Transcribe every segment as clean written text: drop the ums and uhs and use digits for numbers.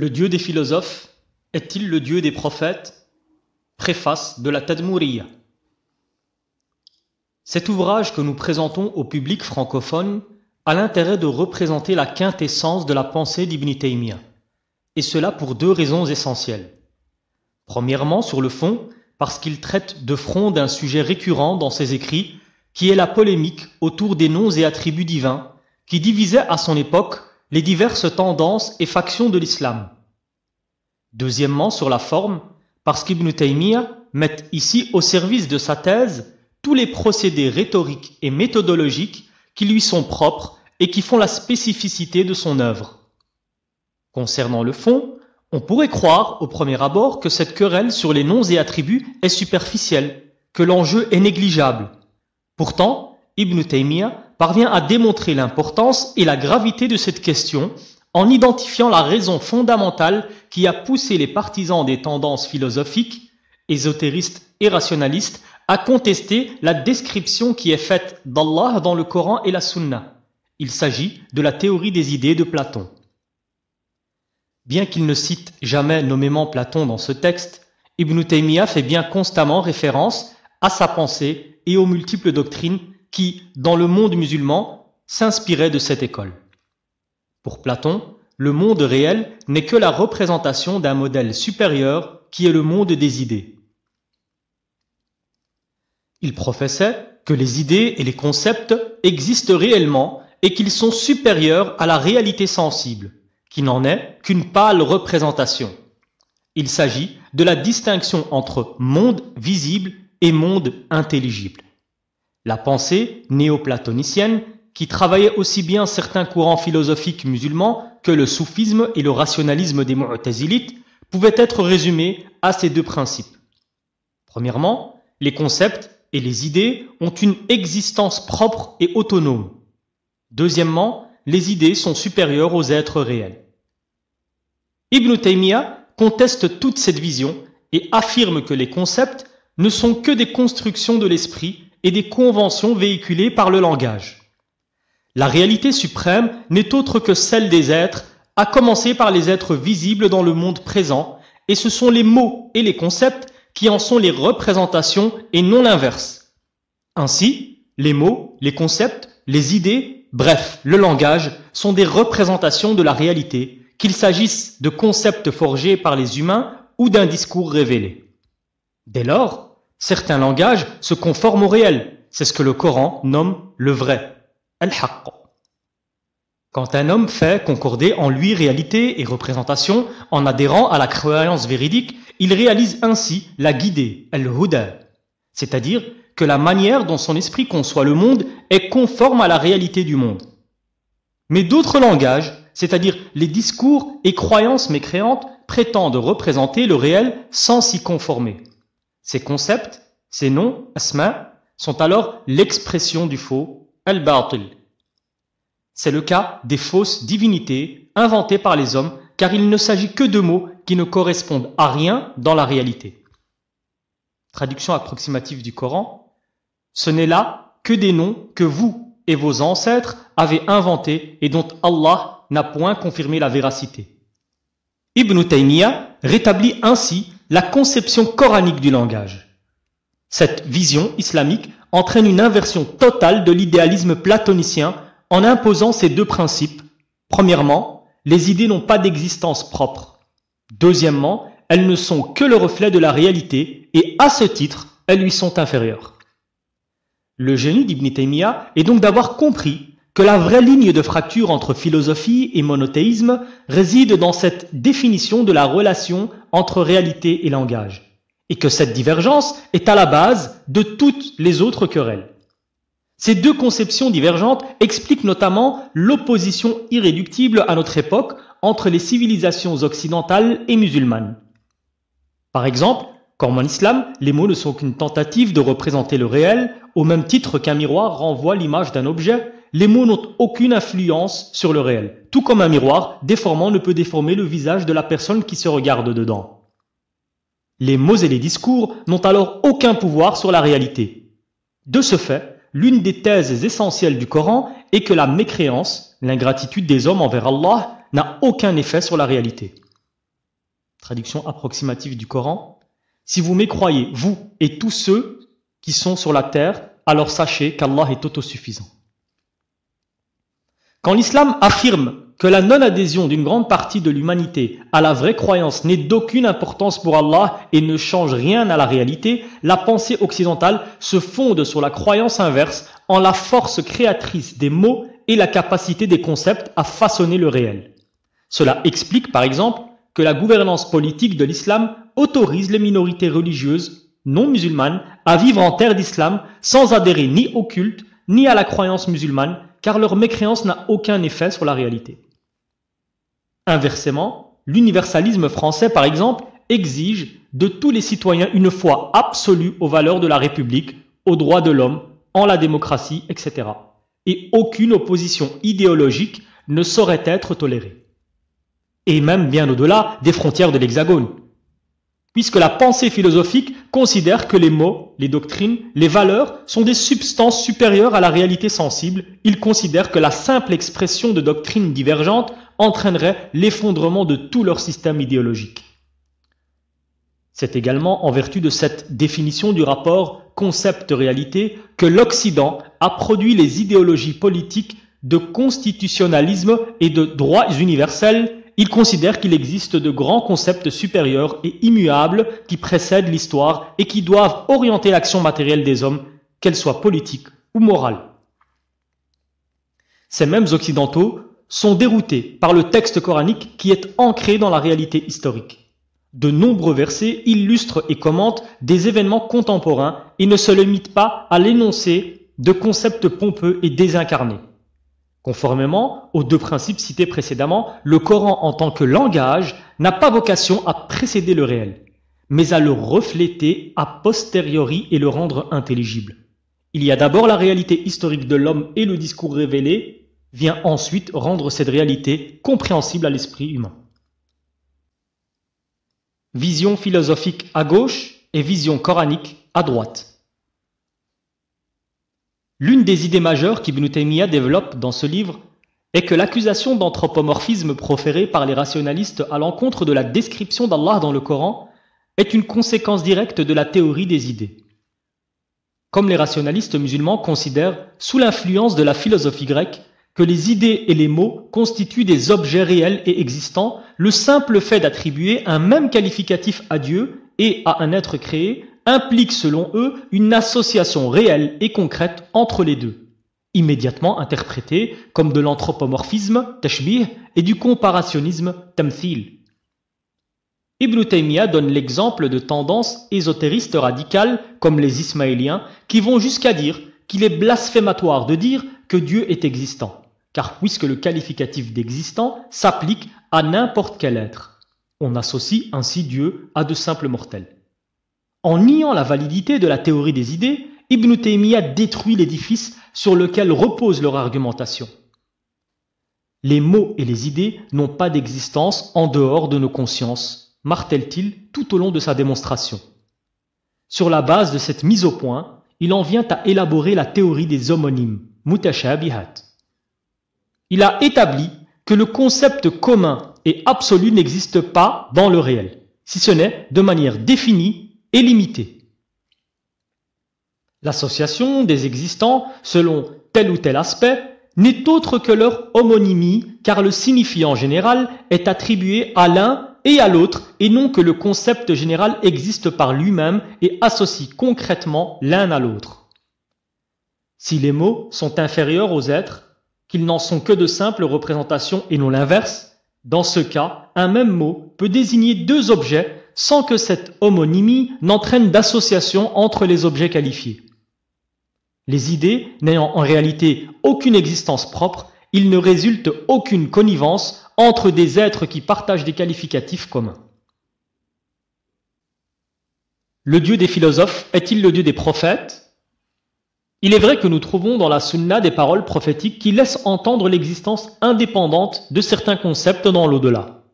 Le Dieu des philosophes est-il le Dieu des prophètes? Préface de la Tadmouriyya. Cet ouvrage que nous présentons au public francophone a l'intérêt de représenter la quintessence de la pensée d'Ibn Taymiyyah, et cela pour deux raisons essentielles. Premièrement, sur le fond, parce qu'il traite de front d'un sujet récurrent dans ses écrits, qui est la polémique autour des noms et attributs divins, qui divisait à son époque les diverses tendances et factions de l'islam. Deuxièmement, sur la forme, parce qu'Ibn Taymiyyah met ici au service de sa thèse tous les procédés rhétoriques et méthodologiques qui lui sont propres et qui font la spécificité de son œuvre. Concernant le fond, on pourrait croire au premier abord que cette querelle sur les noms et attributs est superficielle, que l'enjeu est négligeable. Pourtant, Ibn Taymiyyah parvient à démontrer l'importance et la gravité de cette question en identifiant la raison fondamentale qui a poussé les partisans des tendances philosophiques, ésotéristes et rationalistes à contester la description qui est faite d'Allah dans le Coran et la Sunna. Il s'agit de la théorie des idées de Platon. Bien qu'il ne cite jamais nommément Platon dans ce texte, Ibn Taymiyyah fait bien constamment référence à sa pensée et aux multiples doctrines qui, dans le monde musulman, s'inspiraient de cette école. Pour Platon, le monde réel n'est que la représentation d'un modèle supérieur qui est le monde des idées. Il professait que les idées et les concepts existent réellement et qu'ils sont supérieurs à la réalité sensible, qui n'en est qu'une pâle représentation. Il s'agit de la distinction entre monde visible et monde intelligible. La pensée néoplatonicienne, qui travaillait aussi bien certains courants philosophiques musulmans que le soufisme et le rationalisme des mu'tazilites, pouvait être résumée à ces deux principes. Premièrement, les concepts et les idées ont une existence propre et autonome. Deuxièmement, les idées sont supérieures aux êtres réels. Ibn Taymiyyah conteste toute cette vision et affirme que les concepts ne sont que des constructions de l'esprit et des conventions véhiculées par le langage. La réalité suprême n'est autre que celle des êtres, à commencer par les êtres visibles dans le monde présent, et ce sont les mots et les concepts qui en sont les représentations et non l'inverse. Ainsi, les mots, les concepts, les idées, bref, le langage, sont des représentations de la réalité, qu'il s'agisse de concepts forgés par les humains ou d'un discours révélé. Dès lors, certains langages se conforment au réel, c'est ce que le Coran nomme le vrai, al-haqq. Quand un homme fait concorder en lui réalité et représentation en adhérant à la croyance véridique, il réalise ainsi la guidée, al-huda, c'est-à-dire que la manière dont son esprit conçoit le monde est conforme à la réalité du monde. Mais d'autres langages, c'est-à-dire les discours et croyances mécréantes, prétendent représenter le réel sans s'y conformer. Ces concepts, ces noms, asma, sont alors l'expression du faux, al-batil. C'est le cas des fausses divinités inventées par les hommes, car il ne s'agit que de mots qui ne correspondent à rien dans la réalité. Traduction approximative du Coran. Ce n'est là que des noms que vous et vos ancêtres avez inventés et dont Allah n'a point confirmé la véracité. Ibn Taymiyyah rétablit ainsi la conception coranique du langage. Cette vision islamique entraîne une inversion totale de l'idéalisme platonicien en imposant ces deux principes. Premièrement, les idées n'ont pas d'existence propre. Deuxièmement, elles ne sont que le reflet de la réalité et à ce titre, elles lui sont inférieures. Le génie d'Ibn Taymiyyah est donc d'avoir compris que la vraie ligne de fracture entre philosophie et monothéisme réside dans cette définition de la relation entre réalité et langage, et que cette divergence est à la base de toutes les autres querelles. Ces deux conceptions divergentes expliquent notamment l'opposition irréductible à notre époque entre les civilisations occidentales et musulmanes. Par exemple, comme en islam, les mots ne sont qu'une tentative de représenter le réel, au même titre qu'un miroir renvoie l'image d'un objet, les mots n'ont aucune influence sur le réel, tout comme un miroir déformant ne peut déformer le visage de la personne qui se regarde dedans. Les mots et les discours n'ont alors aucun pouvoir sur la réalité. De ce fait, l'une des thèses essentielles du Coran est que la mécréance, l'ingratitude des hommes envers Allah, n'a aucun effet sur la réalité. traduction approximative du Coran, si vous mécroyez, vous et tous ceux qui sont sur la terre, alors sachez qu'Allah est autosuffisant. Quand l'islam affirme que la non-adhésion d'une grande partie de l'humanité à la vraie croyance n'est d'aucune importance pour Allah et ne change rien à la réalité, la pensée occidentale se fonde sur la croyance inverse en la force créatrice des mots et la capacité des concepts à façonner le réel. Cela explique par exemple que la gouvernance politique de l'islam autorise les minorités religieuses non musulmanes à vivre en terre d'islam sans adhérer ni au culte ni à la croyance musulmane, car leur mécréance n'a aucun effet sur la réalité. Inversement, l'universalisme français, par exemple, exige de tous les citoyens une foi absolue aux valeurs de la République, aux droits de l'homme, en la démocratie, etc. Et aucune opposition idéologique ne saurait être tolérée. Et même bien au-delà des frontières de l'Hexagone. Puisque la pensée philosophique considère que les mots, les doctrines, les valeurs sont des substances supérieures à la réalité sensible, il considère que la simple expression de doctrines divergentes entraînerait l'effondrement de tout leur système idéologique. C'est également en vertu de cette définition du rapport concept-réalité que l'Occident a produit les idéologies politiques de constitutionnalisme et de droits universels. Il considère qu'il existe de grands concepts supérieurs et immuables qui précèdent l'histoire et qui doivent orienter l'action matérielle des hommes, qu'elle soit politique ou morale. Ces mêmes occidentaux sont déroutés par le texte coranique qui est ancré dans la réalité historique. De nombreux versets illustrent et commentent des événements contemporains et ne se limitent pas à l'énoncé de concepts pompeux et désincarnés. Conformément aux deux principes cités précédemment, le Coran en tant que langage n'a pas vocation à précéder le réel, mais à le refléter a posteriori et le rendre intelligible. Il y a d'abord la réalité historique de l'homme et le discours révélé vient ensuite rendre cette réalité compréhensible à l'esprit humain. Vision philosophique à gauche et vision coranique à droite. L'une des idées majeures qu'Ibn Taymiyyah développe dans ce livre est que l'accusation d'anthropomorphisme proférée par les rationalistes à l'encontre de la description d'Allah dans le Coran est une conséquence directe de la théorie des idées. Comme les rationalistes musulmans considèrent, sous l'influence de la philosophie grecque, que les idées et les mots constituent des objets réels et existants, le simple fait d'attribuer un même qualificatif à Dieu et à un être créé implique selon eux une association réelle et concrète entre les deux, immédiatement interprétée comme de l'anthropomorphisme, tashbih, et du comparationnisme, tamthil. Ibn Taymiyyah donne l'exemple de tendances ésotéristes radicales comme les ismaéliens qui vont jusqu'à dire qu'il est blasphématoire de dire que Dieu est existant, car puisque le qualificatif d'existant s'applique à n'importe quel être, on associe ainsi Dieu à de simples mortels. En niant la validité de la théorie des idées, Ibn Taymiyyah détruit l'édifice sur lequel repose leur argumentation. Les mots et les idées n'ont pas d'existence en dehors de nos consciences, martèle-t-il tout au long de sa démonstration. Sur la base de cette mise au point, il en vient à élaborer la théorie des homonymes, mutashabihat. Il a établi que le concept commun et absolu n'existe pas dans le réel, si ce n'est de manière définie et limitée. L'association des existants, selon tel ou tel aspect, n'est autre que leur homonymie, car le signifiant général est attribué à l'un et à l'autre, et non que le concept général existe par lui-même et associe concrètement l'un à l'autre. Si les mots sont inférieurs aux êtres, qu'ils n'en sont que de simples représentations et non l'inverse, dans ce cas, un même mot peut désigner deux objets sans que cette homonymie n'entraîne d'association entre les objets qualifiés. Les idées n'ayant en réalité aucune existence propre, il ne résulte aucune connivence entre des êtres qui partagent des qualificatifs communs. Le Dieu des philosophes est-il le Dieu des prophètes? Il est vrai que nous trouvons dans la sunna des paroles prophétiques qui laissent entendre l'existence indépendante de certains concepts dans l'au-delà.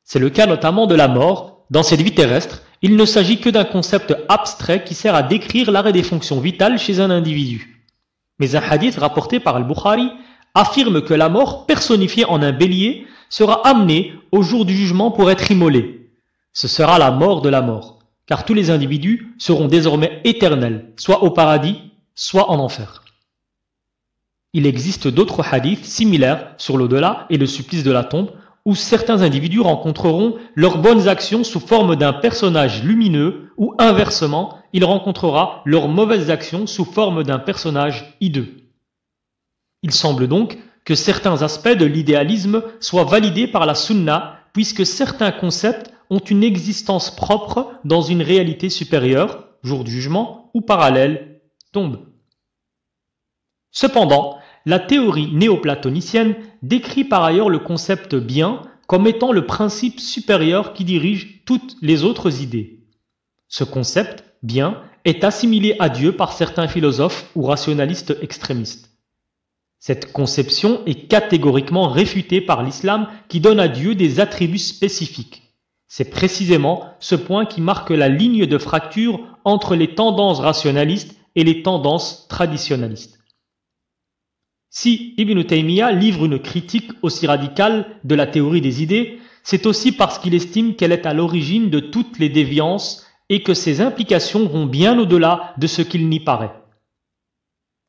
C'est le cas notamment de la mort. Dans cette vie terrestre, il ne s'agit que d'un concept abstrait qui sert à décrire l'arrêt des fonctions vitales chez un individu. Mais un hadith rapporté par Al-Bukhari affirme que la mort, personnifiée en un bélier, sera amenée au jour du jugement pour être immolée. Ce sera la mort de la mort, car tous les individus seront désormais éternels, soit au paradis, soit en enfer. Il existe d'autres hadiths similaires sur l'au-delà et le supplice de la tombe, où certains individus rencontreront leurs bonnes actions sous forme d'un personnage lumineux, ou inversement, il rencontrera leurs mauvaises actions sous forme d'un personnage hideux. Il semble donc que certains aspects de l'idéalisme soient validés par la sunna, puisque certains concepts ont une existence propre dans une réalité supérieure, jour du jugement, ou parallèle, tombe. Cependant, la théorie néoplatonicienne décrit par ailleurs le concept bien comme étant le principe supérieur qui dirige toutes les autres idées. Ce concept, bien, est assimilé à Dieu par certains philosophes ou rationalistes extrémistes. Cette conception est catégoriquement réfutée par l'islam qui donne à Dieu des attributs spécifiques. C'est précisément ce point qui marque la ligne de fracture entre les tendances rationalistes et les tendances traditionnalistes. Si Ibn Taymiyyah livre une critique aussi radicale de la théorie des idées, c'est aussi parce qu'il estime qu'elle est à l'origine de toutes les déviances et que ses implications vont bien au-delà de ce qu'il n'y paraît.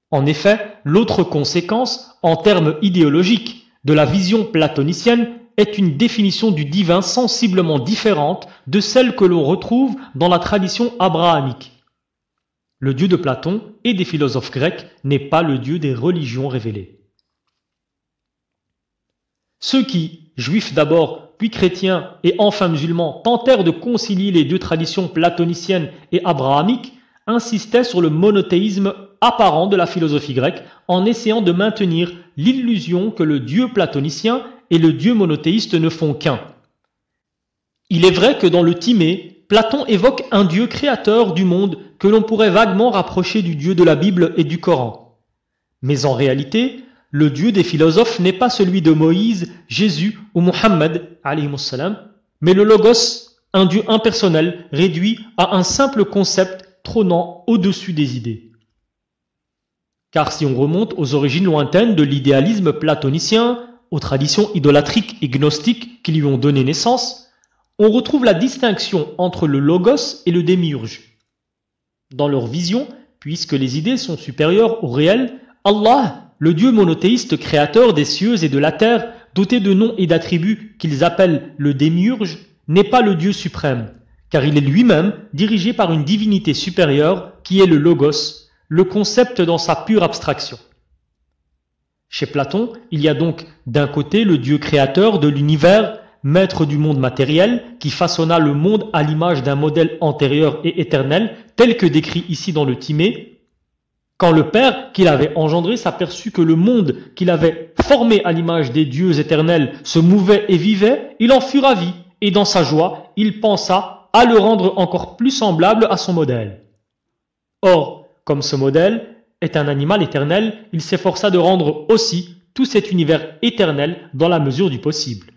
En effet, l'autre conséquence, en termes idéologiques, de la vision platonicienne est une définition du divin sensiblement différente de celle que l'on retrouve dans la tradition abrahamique. Le Dieu de Platon et des philosophes grecs n'est pas le Dieu des religions révélées. Ceux qui, juifs d'abord, puis chrétiens et enfin musulmans, tentèrent de concilier les deux traditions platoniciennes et abrahamiques, insistaient sur le monothéisme apparent de la philosophie grecque en essayant de maintenir l'illusion que le Dieu platonicien et le Dieu monothéiste ne font qu'un. Il est vrai que dans le Timée, Platon évoque un Dieu créateur du monde que l'on pourrait vaguement rapprocher du Dieu de la Bible et du Coran. Mais en réalité, le Dieu des philosophes n'est pas celui de Moïse, Jésus ou Mohammed, mais le Logos, un Dieu impersonnel réduit à un simple concept trônant au-dessus des idées. Car si on remonte aux origines lointaines de l'idéalisme platonicien, aux traditions idolâtriques et gnostiques qui lui ont donné naissance, on retrouve la distinction entre le logos et le démiurge. Dans leur vision, puisque les idées sont supérieures au réel, Allah, le Dieu monothéiste créateur des cieux et de la terre, doté de noms et d'attributs qu'ils appellent le démiurge, n'est pas le Dieu suprême, car il est lui-même dirigé par une divinité supérieure qui est le logos, le concept dans sa pure abstraction. Chez Platon, il y a donc d'un côté le Dieu créateur de l'univers, maître du monde matériel, qui façonna le monde à l'image d'un modèle antérieur et éternel, tel que décrit ici dans le Timée. Quand le Père qui l'avait engendré s'aperçut que le monde qu'il avait formé à l'image des dieux éternels se mouvait et vivait, il en fut ravi, et dans sa joie, il pensa à le rendre encore plus semblable à son modèle. Or, comme ce modèle est un animal éternel, il s'efforça de rendre aussi tout cet univers éternel dans la mesure du possible.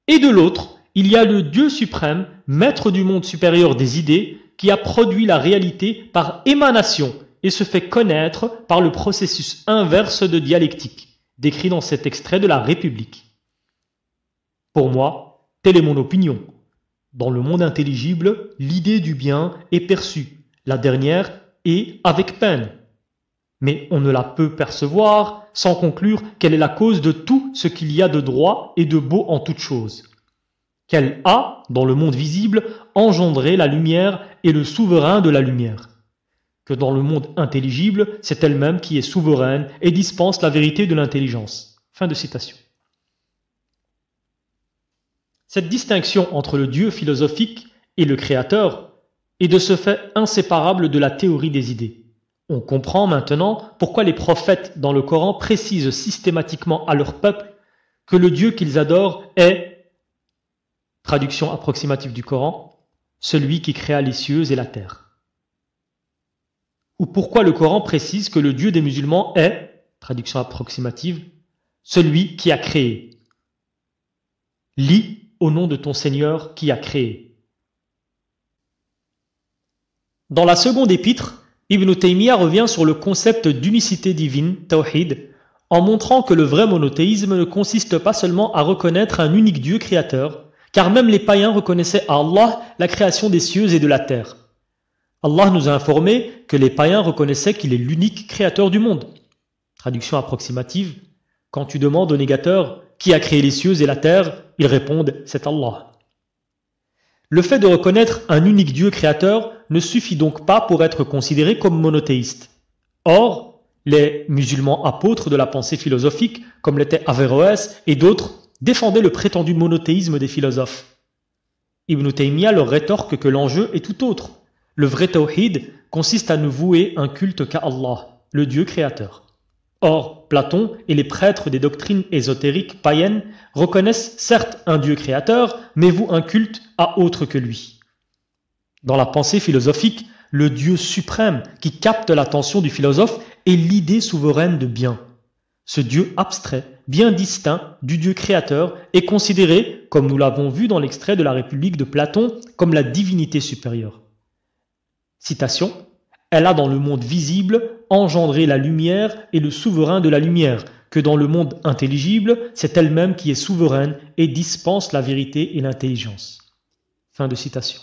Et de l'autre, il y a le Dieu suprême, maître du monde supérieur des idées, qui a produit la réalité par émanation et se fait connaître par le processus inverse de dialectique, décrit dans cet extrait de la République. Pour moi, telle est mon opinion. Dans le monde intelligible, l'idée du bien est perçue, la dernière est avec peine. Mais on ne la peut percevoir sans conclure qu'elle est la cause de tout ce qu'il y a de droit et de beau en toute chose. Qu'elle a, dans le monde visible, engendré la lumière et le souverain de la lumière. Que dans le monde intelligible, c'est elle-même qui est souveraine et dispense la vérité de l'intelligence. Fin de citation. Cette distinction entre le Dieu philosophique et le Créateur est de ce fait inséparable de la théorie des idées. On comprend maintenant pourquoi les prophètes dans le Coran précisent systématiquement à leur peuple que le Dieu qu'ils adorent est, traduction approximative du Coran, celui qui créa les cieux et la terre. Ou pourquoi le Coran précise que le Dieu des musulmans est, traduction approximative, celui qui a créé. Lis au nom de ton Seigneur qui a créé. Dans la seconde épître, Ibn Taymiyyah revient sur le concept d'unicité divine, tawhid, en montrant que le vrai monothéisme ne consiste pas seulement à reconnaître un unique Dieu créateur, car même les païens reconnaissaient à Allah la création des cieux et de la terre. Allah nous a informé que les païens reconnaissaient qu'il est l'unique créateur du monde. Traduction approximative, quand tu demandes aux négateurs qui a créé les cieux et la terre, ils répondent « c'est Allah ». Le fait de reconnaître un unique Dieu créateur ne suffit donc pas pour être considéré comme monothéiste. Or, les musulmans apôtres de la pensée philosophique, comme l'était Averroès et d'autres, défendaient le prétendu monothéisme des philosophes. Ibn Taymiyyah leur rétorque que l'enjeu est tout autre. Le vrai tawhid consiste à ne vouer un culte qu'à Allah, le Dieu créateur. Or, Platon et les prêtres des doctrines ésotériques païennes reconnaissent certes un Dieu créateur, mais vouent un culte à autre que lui. Dans la pensée philosophique, le Dieu suprême qui capte l'attention du philosophe est l'idée souveraine de bien. Ce Dieu abstrait, bien distinct du Dieu créateur, est considéré, comme nous l'avons vu dans l'extrait de la République de Platon, comme la divinité supérieure. Citation. Elle a dans le monde visible engendré la lumière et le souverain de la lumière, que dans le monde intelligible, c'est elle-même qui est souveraine et dispense la vérité et l'intelligence. Fin de citation.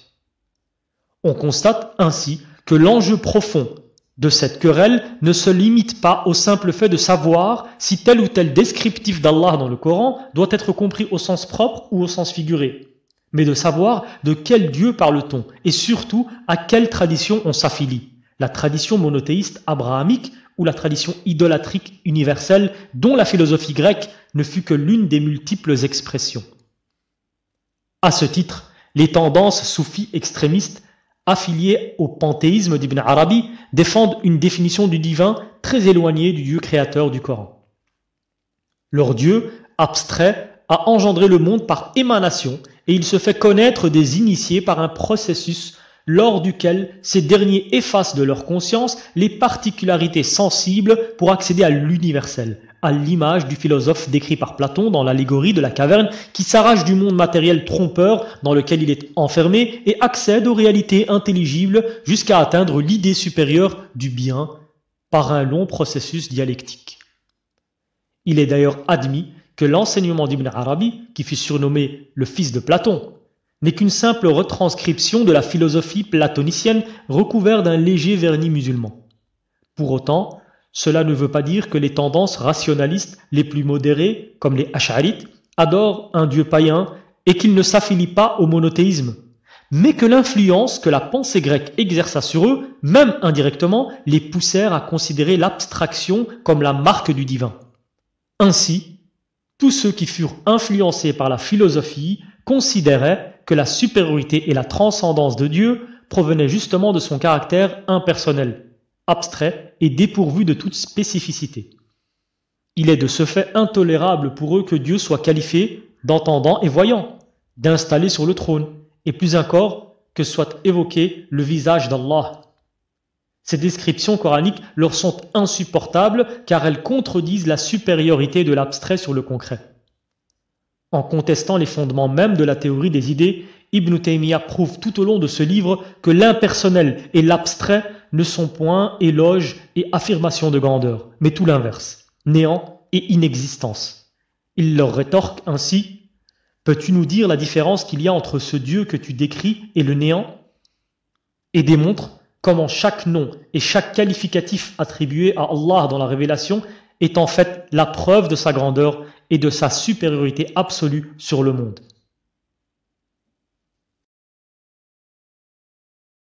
On constate ainsi que l'enjeu profond de cette querelle ne se limite pas au simple fait de savoir si tel ou tel descriptif d'Allah dans le Coran doit être compris au sens propre ou au sens figuré, mais de savoir de quel Dieu parle-t-on et surtout à quelle tradition on s'affilie. La tradition monothéiste abrahamique ou la tradition idolatrique universelle dont la philosophie grecque ne fut que l'une des multiples expressions. À ce titre, les tendances soufis extrémistes affiliées au panthéisme d'Ibn Arabi défendent une définition du divin très éloignée du Dieu créateur du Coran. Leur Dieu, abstrait, a engendré le monde par émanation et il se fait connaître des initiés par un processus lors duquel ces derniers effacent de leur conscience les particularités sensibles pour accéder à l'universel, à l'image du philosophe décrit par Platon dans l'allégorie de la caverne qui s'arrache du monde matériel trompeur dans lequel il est enfermé et accède aux réalités intelligibles jusqu'à atteindre l'idée supérieure du bien par un long processus dialectique. Il est d'ailleurs admis que l'enseignement d'Ibn Arabi, qui fut surnommé le fils de Platon, n'est qu'une simple retranscription de la philosophie platonicienne recouverte d'un léger vernis musulman. Pour autant, cela ne veut pas dire que les tendances rationalistes les plus modérées, comme les Ash'arites, adorent un dieu païen et qu'ils ne s'affilient pas au monothéisme, mais que l'influence que la pensée grecque exerça sur eux, même indirectement, les poussèrent à considérer l'abstraction comme la marque du divin. Ainsi, tous ceux qui furent influencés par la philosophie considéraient que la supériorité et la transcendance de Dieu provenaient justement de son caractère impersonnel, abstrait et dépourvu de toute spécificité. Il est de ce fait intolérable pour eux que Dieu soit qualifié d'entendant et voyant, d'installer sur le trône, et plus encore que soit évoqué le visage d'Allah. Ces descriptions coraniques leur sont insupportables car elles contredisent la supériorité de l'abstrait sur le concret. En contestant les fondements même de la théorie des idées, Ibn Taymiyyah prouve tout au long de ce livre que l'impersonnel et l'abstrait ne sont point éloges et affirmations de grandeur, mais tout l'inverse, néant et inexistence. Il leur rétorque ainsi : peux-tu nous dire la différence qu'il y a entre ce Dieu que tu décris et le néant ? Et démontre comment chaque nom et chaque qualificatif attribué à Allah dans la révélation est en fait la preuve de sa grandeur et de sa supériorité absolue sur le monde.